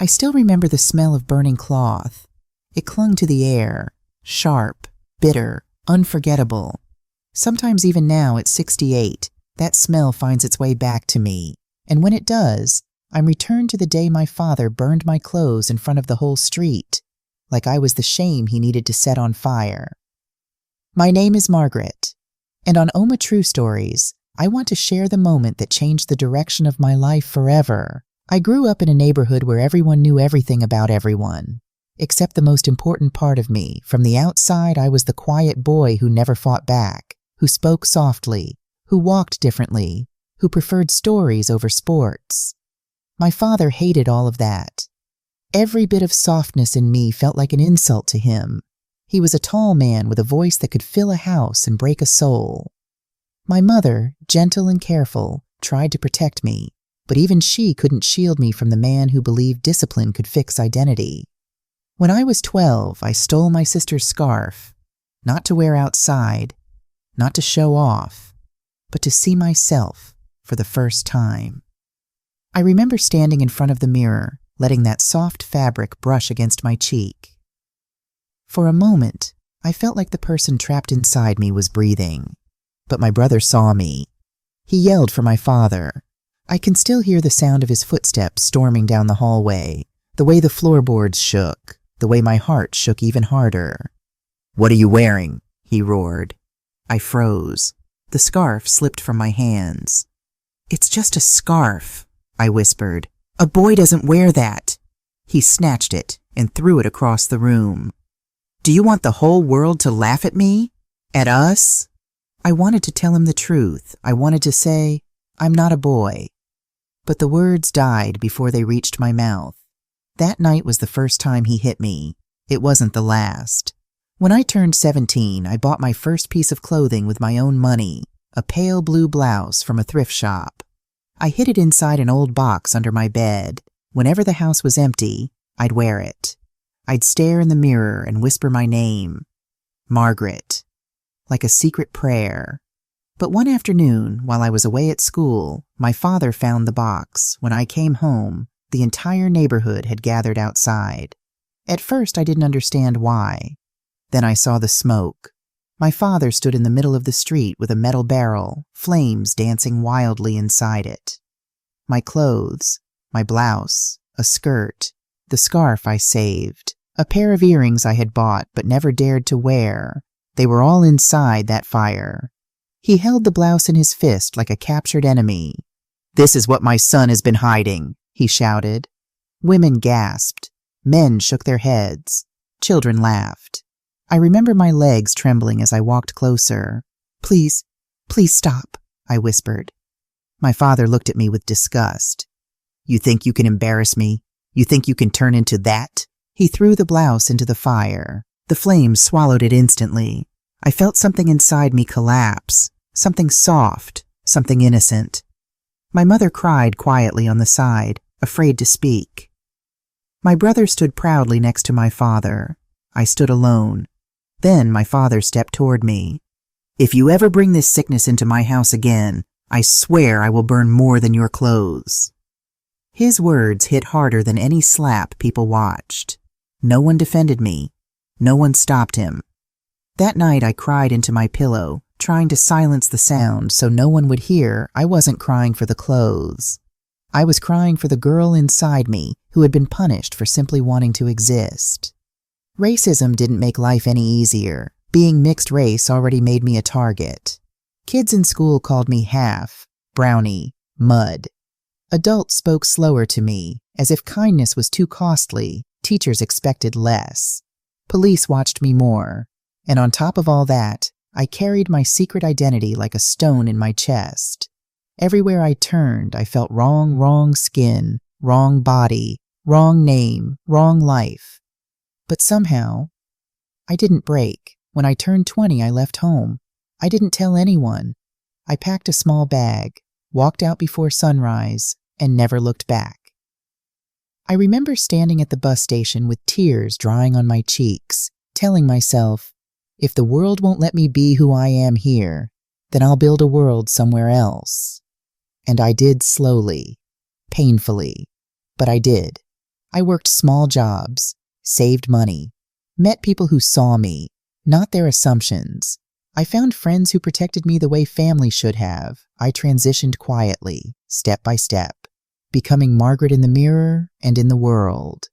I still remember the smell of burning cloth. It clung to the air, sharp, bitter, unforgettable. Sometimes even now at 68, that smell finds its way back to me, and when it does, I'm returned to the day my father burned my clothes in front of the whole street, like I was the shame he needed to set on fire. My name is Margaret, and on Oma True Stories, I want to share the moment that changed the direction of my life forever. I grew up in a neighborhood where everyone knew everything about everyone, except the most important part of me. From the outside, I was the quiet boy who never fought back, who spoke softly, who walked differently, who preferred stories over sports. My father hated all of that. Every bit of softness in me felt like an insult to him. He was a tall man with a voice that could fill a house and break a soul. My mother, gentle and careful, tried to protect me, but even she couldn't shield me from the man who believed discipline could fix identity. When I was 12, I stole my sister's scarf, not to wear outside, not to show off, but to see myself for the first time. I remember standing in front of the mirror, letting that soft fabric brush against my cheek. For a moment, I felt like the person trapped inside me was breathing. But my brother saw me. He yelled for my father. I can still hear the sound of his footsteps storming down the hallway, the way the floorboards shook, the way my heart shook even harder. "What are you wearing?" he roared. I froze. The scarf slipped from my hands. "It's just a scarf," I whispered. "A boy doesn't wear that." He snatched it and threw it across the room. "Do you want the whole world to laugh at me? At us?" I wanted to tell him the truth. I wanted to say, "I'm not a boy." But the words died before they reached my mouth. That night was the first time he hit me. It wasn't the last. When I turned 17, I bought my first piece of clothing with my own money, a pale blue blouse from a thrift shop. I hid it inside an old box under my bed. Whenever the house was empty, I'd wear it. I'd stare in the mirror and whisper my name, Margaret, like a secret prayer. But one afternoon, while I was away at school, my father found the box. When I came home, the entire neighborhood had gathered outside. At first, I didn't understand why. Then I saw the smoke. My father stood in the middle of the street with a metal barrel, flames dancing wildly inside it. My clothes, my blouse, a skirt, the scarf I saved, a pair of earrings I had bought but never dared to wear, they were all inside that fire. He held the blouse in his fist like a captured enemy. "This is what my son has been hiding," he shouted. Women gasped. Men shook their heads. Children laughed. I remember my legs trembling as I walked closer. Please stop," I whispered. My father looked at me with disgust. "You think you can embarrass me? You think you can turn into that?" He threw the blouse into the fire. The flames swallowed it instantly. I felt something inside me collapse, something soft, something innocent. My mother cried quietly on the side, afraid to speak. My brother stood proudly next to my father. I stood alone. Then my father stepped toward me. "If you ever bring this sickness into my house again, I swear I will burn more than your clothes." His words hit harder than any slap people watched. No one defended me. No one stopped him. That night I cried into my pillow, trying to silence the sound so no one would hear I wasn't crying for the clothes. I was crying for the girl inside me who had been punished for simply wanting to exist. Racism didn't make life any easier. Being mixed race already made me a target. Kids in school called me half, brownie, mud. Adults spoke slower to me, as if kindness was too costly. Teachers expected less. Police watched me more. And on top of all that, I carried my secret identity like a stone in my chest. Everywhere I turned, I felt wrong skin, wrong body, wrong name, wrong life. But somehow, I didn't break. When I turned 20, I left home. I didn't tell anyone. I packed a small bag, walked out before sunrise, and never looked back. I remember standing at the bus station with tears drying on my cheeks, telling myself, if the world won't let me be who I am here, then I'll build a world somewhere else. And I did slowly, painfully, but I did. I worked small jobs, saved money, met people who saw me, not their assumptions. I found friends who protected me the way family should have. I transitioned quietly, step by step, becoming Margaret in the mirror and in the world.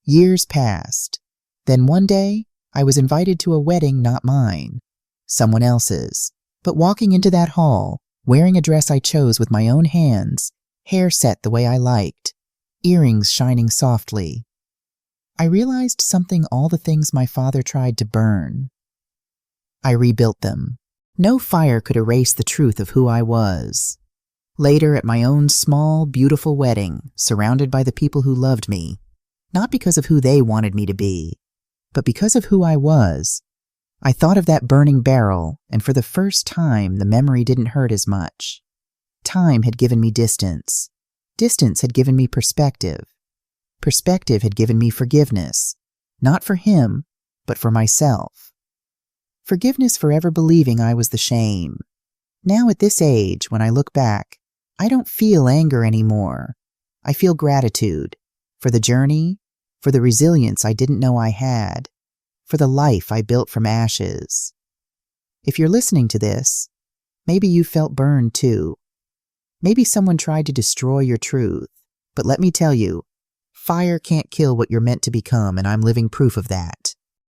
Years passed. Then one day, I was invited to a wedding not mine, someone else's. But walking into that hall, wearing a dress I chose with my own hands, hair set the way I liked, earrings shining softly, I realized something all the things my father tried to burn. I rebuilt them. No fire could erase the truth of who I was. Later, at my own small, beautiful wedding, surrounded by the people who loved me, not because of who they wanted me to be, but because of who I was, I thought of that burning barrel, and for the first time, the memory didn't hurt as much. Time had given me distance. Distance had given me perspective. Perspective had given me forgiveness, not for him, but for myself. Forgiveness for ever believing I was the shame. Now at this age, when I look back, I don't feel anger anymore. I feel gratitude for the journey, for the resilience I didn't know I had, for the life I built from ashes. If you're listening to this, maybe you felt burned too. Maybe someone tried to destroy your truth, but let me tell you, fire can't kill what you're meant to become, and I'm living proof of that.